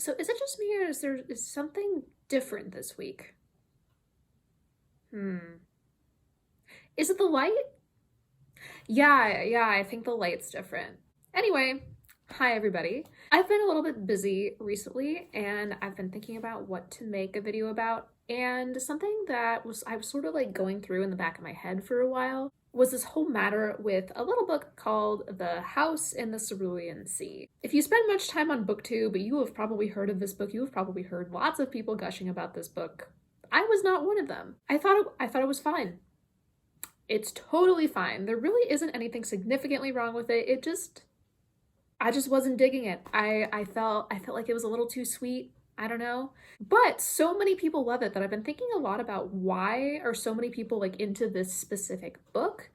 So is it just me or is something different this week? Is it the light? Yeah, I think the light's different. Anyway, hi everybody. I've been a little bit busy recently and I've been thinking about what to make a video about, and something that I was sort of like going through in the back of my head for a while was this whole matter with a little book called The House in the Cerulean Sea. If you spend much time on BookTube, you have probably heard of this book. You have probably heard lots of people gushing about this book. I was not one of them. I thought it was fine. It's totally fine. There really isn't anything significantly wrong with it. I just wasn't digging it. I felt like it was a little too sweet. I don't know. But so many people love it that I've been thinking a lot about why are so many people like into this specific book.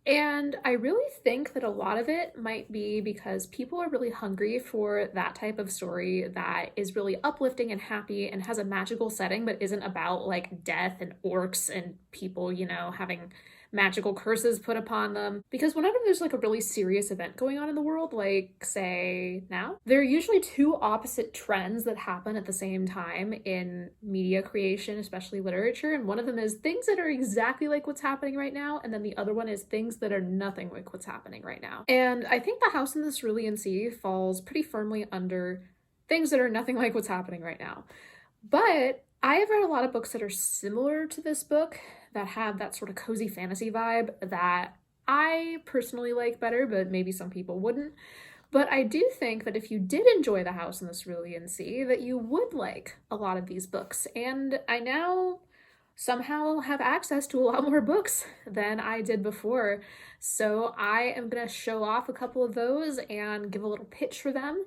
And I really think that a lot of it might be because people are really hungry for that type of story that is really uplifting and happy and has a magical setting, but isn't about like death and orcs and people, having magical curses put upon them. Because whenever there's like a really serious event going on in the world, like say now, there are usually two opposite trends that happen at the same time in media creation, especially literature. And one of them is things that are exactly like what's happening right now. And then the other one is things that are nothing like what's happening right now. And I think The House in the Cerulean Sea falls pretty firmly under things that are nothing like what's happening right now. But I have read a lot of books that are similar to this book that have that sort of cozy fantasy vibe that I personally like better, but maybe some people wouldn't. But I do think that if you did enjoy The House in the Cerulean Sea, that you would like a lot of these books. And I now somehow have access to a lot more books than I did before. So I am going to show off a couple of those and give a little pitch for them.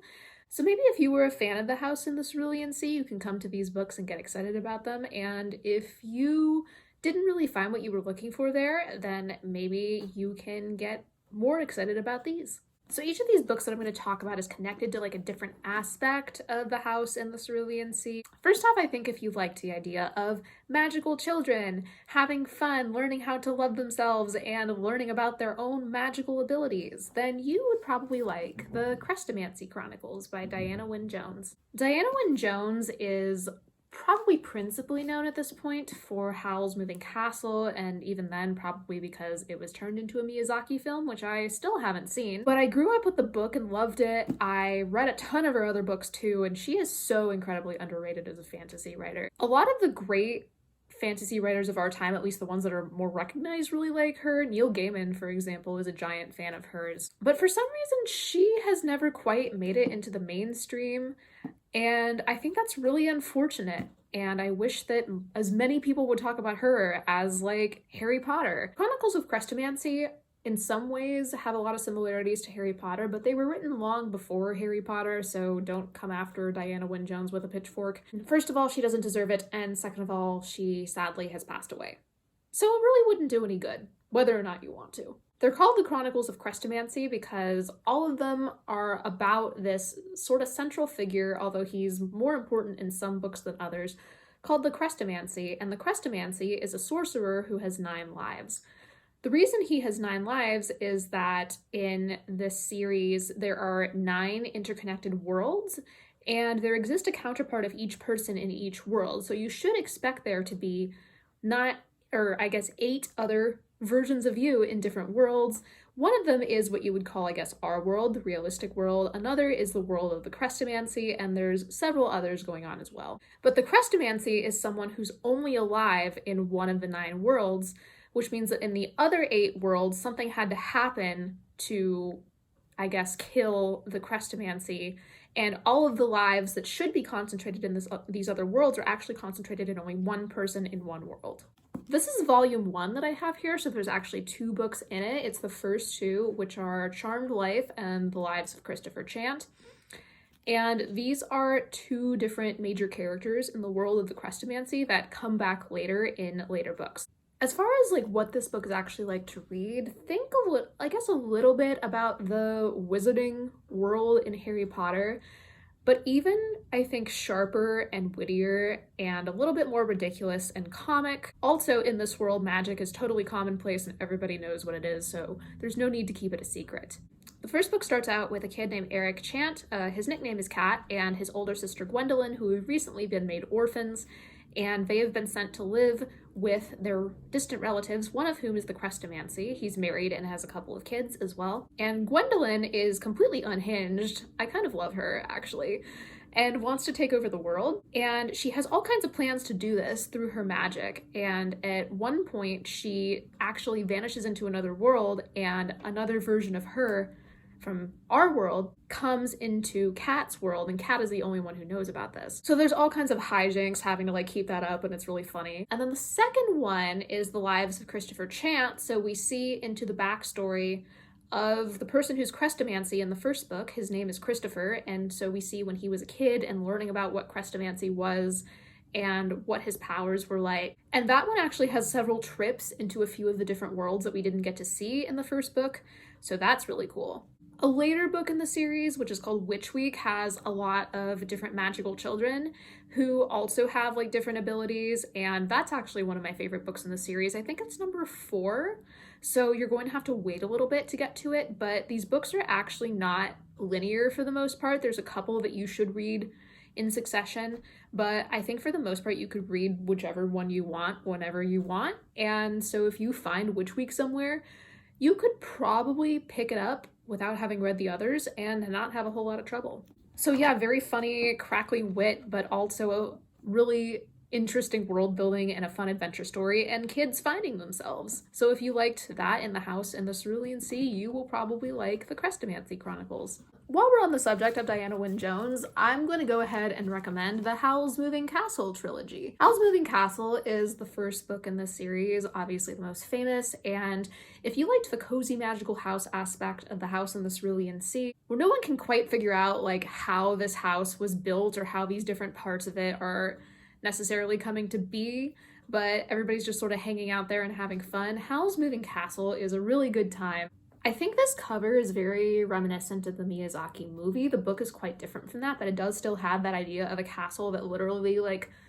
So maybe if you were a fan of The House in the Cerulean Sea, you can come to these books and get excited about them. And if you didn't really find what you were looking for there, then maybe you can get more excited about these. So each of these books that I'm going to talk about is connected to like a different aspect of The House in the Cerulean Sea. First off, I think if you liked the idea of magical children having fun, learning how to love themselves, and learning about their own magical abilities, then you would probably like the Chrestomancy Chronicles by Diana Wynne Jones. Diana Wynne Jones is probably principally known at this point for Howl's Moving Castle, and even then probably because it was turned into a Miyazaki film, which I still haven't seen. But I grew up with the book and loved it. I read a ton of her other books too, and she is so incredibly underrated as a fantasy writer. A lot of the great fantasy writers of our time, at least the ones that are more recognized, really like her. Neil Gaiman, for example, is a giant fan of hers. But for some reason, she has never quite made it into the mainstream. And I think that's really unfortunate. And I wish that as many people would talk about her as like Harry Potter. Chronicles of Christomancy in some ways have a lot of similarities to Harry Potter, but they were written long before Harry Potter, so don't come after Diana Wynne Jones with a pitchfork. First of all, she doesn't deserve it, and second of all, she sadly has passed away. So it really wouldn't do any good, whether or not you want to. They're called the Chronicles of Christomancy because all of them are about this sort of central figure, although he's more important in some books than others, called the Chrestomancy. And the Chrestomancy is a sorcerer who has 9 lives. The reason he has 9 lives is that in this series, there are 9 interconnected worlds, and there exists a counterpart of each person in each world. So you should expect there to be 8 other versions of you in different worlds. One of them is what you would call, I guess, our world, the realistic world. Another is the world of the Chrestomancy, and there's several others going on as well. But the Chrestomancy is someone who's only alive in one of the 9 worlds, which means that in the other 8 worlds, something had to happen to, I guess, kill the Chrestomancy. And all of the lives that should be concentrated in these other worlds are actually concentrated in only one person in one world. This is volume 1 that I have here, so there's actually 2 books in it. It's the first 2, which are Charmed Life and The Lives of Christopher Chant. And these are 2 different major characters in the world of the Chrestomancy that come back later in later books. As far as like what this book is actually like to read, think a little bit about the wizarding world in Harry Potter. But even, I think, sharper and wittier and a little bit more ridiculous and comic. Also, in this world, magic is totally commonplace and everybody knows what it is, so there's no need to keep it a secret. The first book starts out with a kid named Eric Chant. His nickname is Cat, and his older sister Gwendolyn, who have recently been made orphans, and they have been sent to live with their distant relatives, one of whom is the Chrestomancy. He's married and has a couple of kids as well. And Gwendolyn is completely unhinged. I kind of love her, actually, and wants to take over the world. And she has all kinds of plans to do this through her magic. And at one point, she actually vanishes into another world, and another version of her from our world comes into Kat's world, and Kat is the only one who knows about this. So there's all kinds of hijinks having to keep that up, and it's really funny. And then the second one is the lives of Christopher Chant. So we see into the backstory of the person who's Chrestomancy in the first book. His name is Christopher, and so we see when he was a kid and learning about what Chrestomancy was and what his powers were like. And that one actually has several trips into a few of the different worlds that we didn't get to see in the first book, so that's really cool. A later book in the series, which is called Witch Week, has a lot of different magical children who also have different abilities, and that's actually one of my favorite books in the series. I think it's number 4, so you're going to have to wait a little bit to get to it, but these books are actually not linear for the most part. There's a couple that you should read in succession, but I think for the most part you could read whichever one you want whenever you want. And so if you find Witch Week somewhere, you could probably pick it up without having read the others and not have a whole lot of trouble. So yeah, very funny, crackly wit, but also a really interesting world building and a fun adventure story, and kids finding themselves. So if you liked that in the house in the Cerulean Sea, you will probably like the Chrestomancy Chronicles. While we're on the subject of Diana Wynne Jones, I'm going to go ahead and recommend the Howl's Moving Castle trilogy. Howl's Moving Castle is the first book in this series, obviously the most famous, and if you liked the cozy magical house aspect of the house in the Cerulean Sea, where no one can quite figure out how this house was built or how these different parts of it are necessarily coming to be, but everybody's just sort of hanging out there and having fun, Howl's Moving Castle is a really good time. I think this cover is very reminiscent of the Miyazaki movie. The book is quite different from that, but it does still have that idea of a castle that literally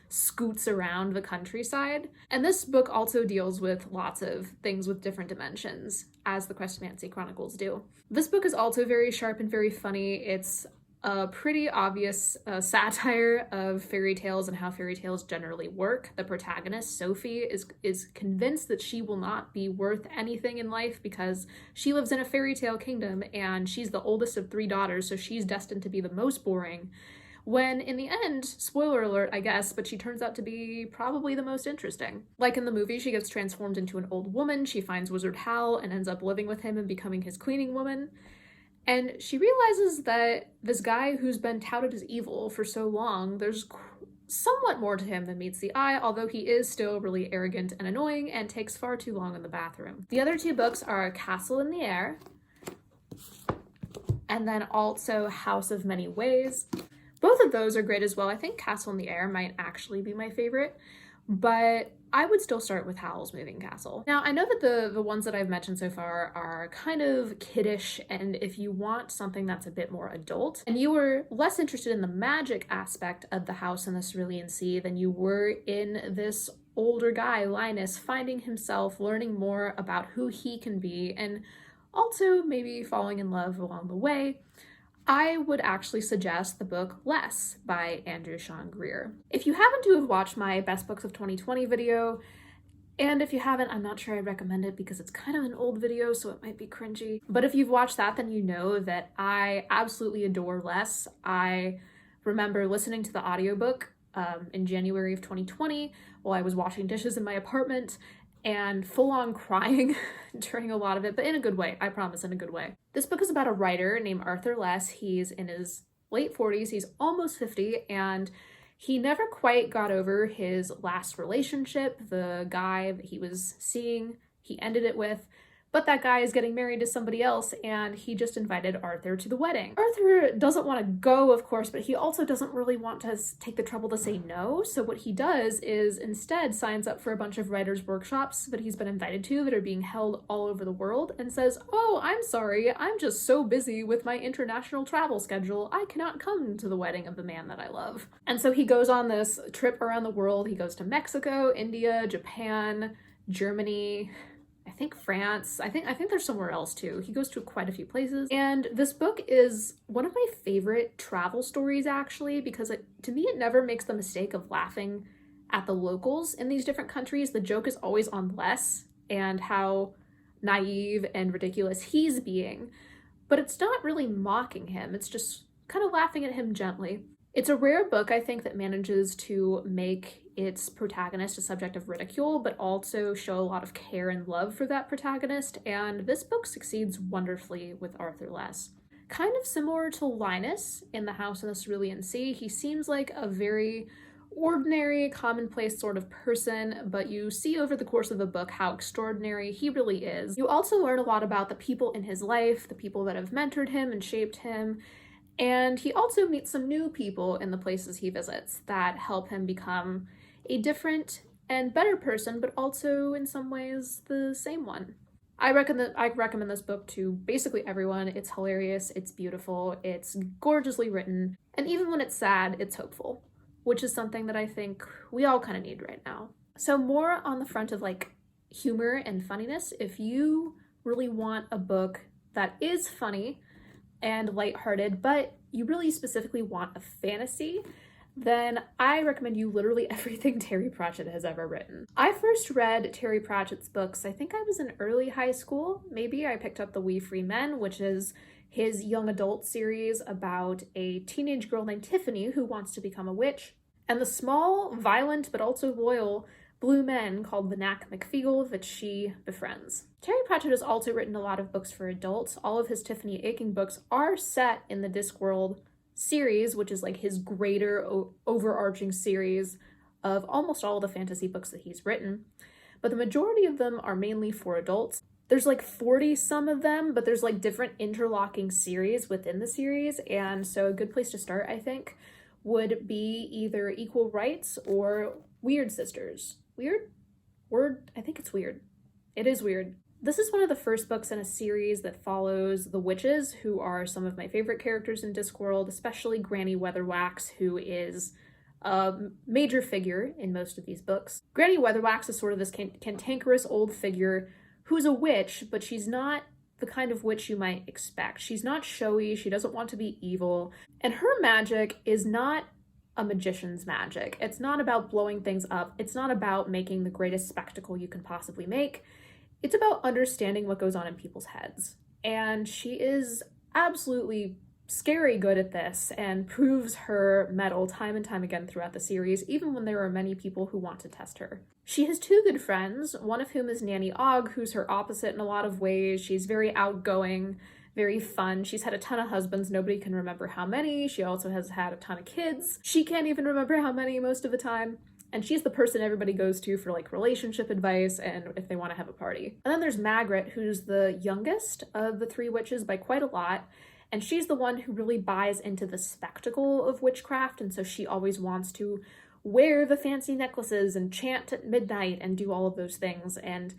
scoots around the countryside. And this book also deals with lots of things with different dimensions, as the Chrestomancy Chronicles do. This book is also very sharp and very funny. It's a pretty obvious satire of fairy tales and how fairy tales generally work. The protagonist, Sophie, is convinced that she will not be worth anything in life because she lives in a fairy tale kingdom and she's the oldest of 3 daughters, so she's destined to be the most boring. When in the end, spoiler alert I guess, but she turns out to be probably the most interesting. Like in the movie, she gets transformed into an old woman, she finds Wizard Hal and ends up living with him and becoming his cleaning woman. And she realizes that this guy who's been touted as evil for so long, there's somewhat more to him than meets the eye, although he is still really arrogant and annoying and takes far too long in the bathroom. The other 2 books are Castle in the Air, and then also House of Many Ways. Both of those are great as well. I think Castle in the Air might actually be my favorite, but I would still start with Howl's Moving Castle. Now, I know that the ones that I've mentioned so far are kind of kiddish, and if you want something that's a bit more adult, and you were less interested in the magic aspect of the house in the Cerulean Sea than you were in this older guy, Linus, finding himself, learning more about who he can be, and also maybe falling in love along the way, I would actually suggest the book Less by Andrew Sean Greer. If you happen to have watched my Best Books of 2020 video, and if you haven't, I'm not sure I'd recommend it because it's kind of an old video, so it might be cringy. But if you've watched that, then you know that I absolutely adore Less. I remember listening to the audiobook in January of 2020 while I was washing dishes in my apartment, and full-on crying during a lot of it, but in a good way, I promise, in a good way. This book is about a writer named Arthur Less. He's in his late 40s, he's almost 50, and he never quite got over his last relationship. The guy that he was seeing, he ended it with, but that guy is getting married to somebody else, and he just invited Arthur to the wedding. Arthur doesn't want to go, of course, but he also doesn't really want to take the trouble to say no, so what he does is instead signs up for a bunch of writers' workshops that he's been invited to that are being held all over the world, and says, "Oh, I'm sorry, I'm just so busy with my international travel schedule, I cannot come to the wedding of the man that I love." And so he goes on this trip around the world. He goes to Mexico, India, Japan, Germany, I think France. I think there's somewhere else too. He goes to quite a few places. And this book is one of my favorite travel stories actually, because to me it never makes the mistake of laughing at the locals in these different countries. The joke is always on Les and how naive and ridiculous he's being, but it's not really mocking him. It's just kind of laughing at him gently. It's a rare book, I think, that manages to make its protagonist a subject of ridicule, but also show a lot of care and love for that protagonist, and this book succeeds wonderfully with Arthur Les. Kind of similar to Linus in The House in the Cerulean Sea, he seems like a very ordinary, commonplace sort of person, but you see over the course of the book how extraordinary he really is. You also learn a lot about the people in his life, the people that have mentored him and shaped him, and he also meets some new people in the places he visits that help him become a different and better person, but also in some ways the same one. I recommend this book to basically everyone. It's hilarious, it's beautiful, it's gorgeously written, and even when it's sad, it's hopeful, which is something that I think we all kind of need right now. So more on the front of like humor and funniness, if you really want a book that is funny and lighthearted, but you really specifically want a fantasy, then I recommend you literally everything Terry Pratchett has ever written. I first read Terry Pratchett's books, I think I was in early high school. Maybe I picked up The Wee Free Men, which is his young adult series about a teenage girl named Tiffany who wants to become a witch, and the small, violent, but also loyal blue men called the Knack McFeagle that she befriends. Terry Pratchett has also written a lot of books for adults. All of his Tiffany Aching books are set in the Discworld series, which is like his greater overarching series of almost all the fantasy books that he's written. But the majority of them are mainly for adults. There's like 40 some of them, but there's like different interlocking series within the series, and so a good place to start, I think, would be either Equal Rights or Weird Sisters. Weird? Word? I think it's weird. It is weird. This is one of the first books in a series that follows the witches, who are some of my favorite characters in Discworld, especially Granny Weatherwax, who is a major figure in most of these books. Granny Weatherwax is sort of this cantankerous old figure who's a witch, but she's not the kind of witch you might expect. She's not showy, she doesn't want to be evil, and her magic is not a magician's magic. It's not about blowing things up. It's not about making the greatest spectacle you can possibly make. It's about understanding what goes on in people's heads. And she is absolutely scary good at this and proves her mettle time and time again throughout the series, even when there are many people who want to test her. She has two good friends, one of whom is Nanny Ogg, who's her opposite in a lot of ways. She's very outgoing, very fun. She's had a ton of husbands. Nobody can remember how many. She also has had a ton of kids. She can't even remember how many most of the time. And she's the person everybody goes to for like relationship advice and if they want to have a party. And then there's Margaret, who's the youngest of the three witches by quite a lot. And she's the one who really buys into the spectacle of witchcraft. And so she always wants to wear the fancy necklaces and chant at midnight and do all of those things. And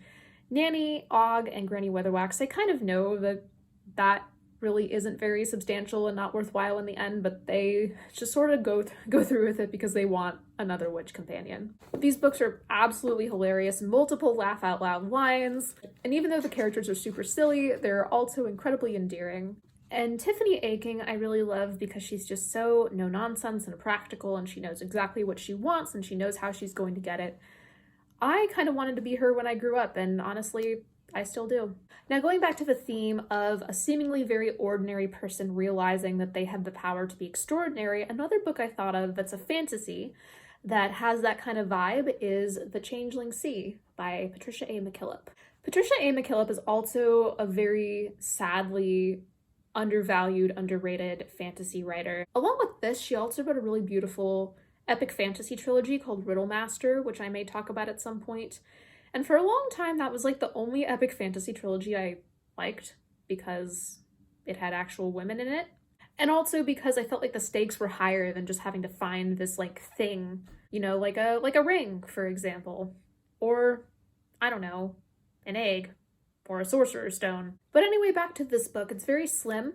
Nanny Ogg and Granny Weatherwax, they kind of know that really isn't very substantial and not worthwhile in the end, but they just sort of go through with it because they want another witch companion. These books are absolutely hilarious, multiple laugh out loud lines, and even though the characters are super silly, they're also incredibly endearing. And Tiffany Aching I really love because she's just so no nonsense and practical, and she knows exactly what she wants and she knows how she's going to get it. I kind of wanted to be her when I grew up, and honestly, I still do. Now, going back to the theme of a seemingly very ordinary person realizing that they have the power to be extraordinary, another book I thought of that's a fantasy that has that kind of vibe is The Changeling Sea by Patricia A. Mckillip. Patricia A. Mckillip is also a very sadly undervalued, underrated fantasy writer. Along with this, she also wrote a really beautiful epic fantasy trilogy called Riddlemaster, which I may talk about at some point. And for a long time, that was like the only epic fantasy trilogy I liked because it had actual women in it. And also because I felt like the stakes were higher than just having to find this like thing, you know, like a ring, for example. Or, I don't know, an egg or a sorcerer's stone. But anyway, back to this book. It's very slim.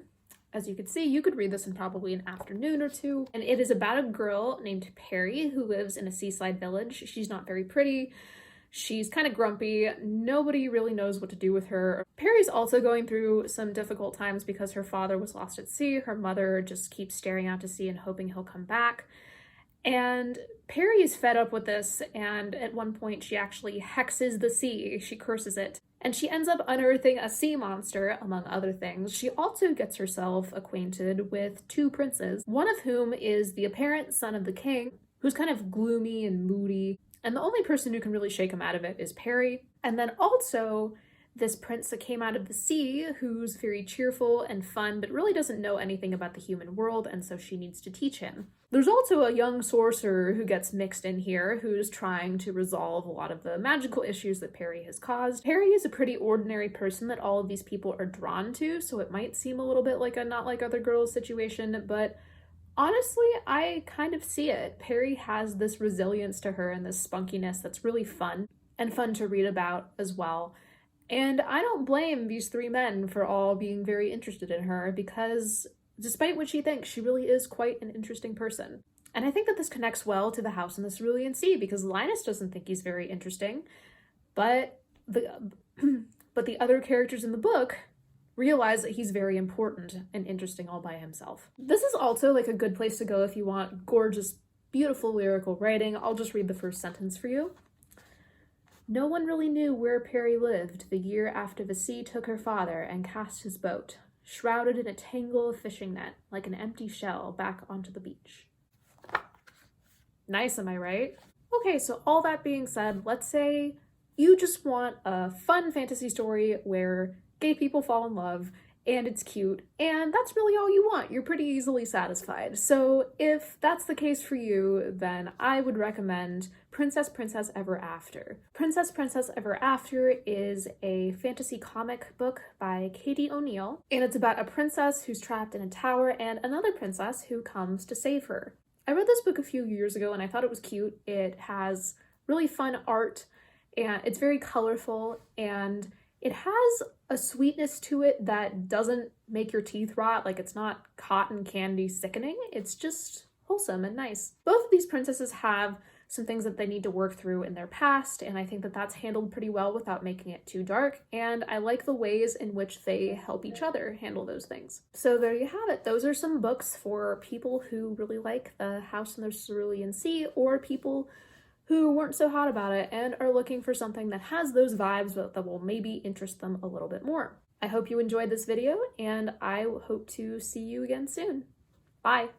As you can see, you could read this in probably an afternoon or two. And it is about a girl named Perry who lives in a seaside village. She's not very pretty. She's kind of grumpy. Nobody really knows what to do with her. Perry's also going through some difficult times because her father was lost at sea. Her mother just keeps staring out to sea and hoping he'll come back. And Perry is fed up with this, and at one point she actually hexes the sea. She curses it. And she ends up unearthing a sea monster, among other things. She also gets herself acquainted with two princes, one of whom is the apparent son of the king, who's kind of gloomy and moody. And the only person who can really shake him out of it is Perry. And then also this prince that came out of the sea, who's very cheerful and fun, but really doesn't know anything about the human world, and so she needs to teach him. There's also a young sorcerer who gets mixed in here, who's trying to resolve a lot of the magical issues that Perry has caused. Perry is a pretty ordinary person that all of these people are drawn to, so it might seem a little bit like a not like other girls situation, but honestly, I kind of see it. Perry has this resilience to her and this spunkiness that's really fun, and fun to read about as well. And I don't blame these three men for all being very interested in her, because despite what she thinks, she really is quite an interesting person. And I think that this connects well to the house in the Cerulean Sea, because Linus doesn't think he's very interesting, but the other characters in the book realize that he's very important and interesting all by himself. This is also like a good place to go if you want gorgeous, beautiful lyrical writing. I'll just read the first sentence for you. No one really knew where Perry lived the year after the sea took her father and cast his boat, shrouded in a tangle of fishing net, like an empty shell, back onto the beach. Nice, am I right? Okay, so all that being said, let's say you just want a fun fantasy story where gay people fall in love and it's cute, and that's really all you want. You're pretty easily satisfied. So if that's the case for you, then I would recommend Princess Ever After. Princess Ever After is a fantasy comic book by Katie O'Neill, and it's about a princess who's trapped in a tower and another princess who comes to save her. I read this book a few years ago and I thought it was cute. It has really fun art and it's very colorful, and it has a sweetness to it that doesn't make your teeth rot. Like, it's not cotton candy sickening. It's just wholesome and nice. Both of these princesses have some things that they need to work through in their past, and I think that that's handled pretty well without making it too dark, and I like the ways in which they help each other handle those things. So there you have it. Those are some books for people who really like the House in the Cerulean Sea, or people who weren't so hot about it and are looking for something that has those vibes that will maybe interest them a little bit more. I hope you enjoyed this video, and I hope to see you again soon. Bye!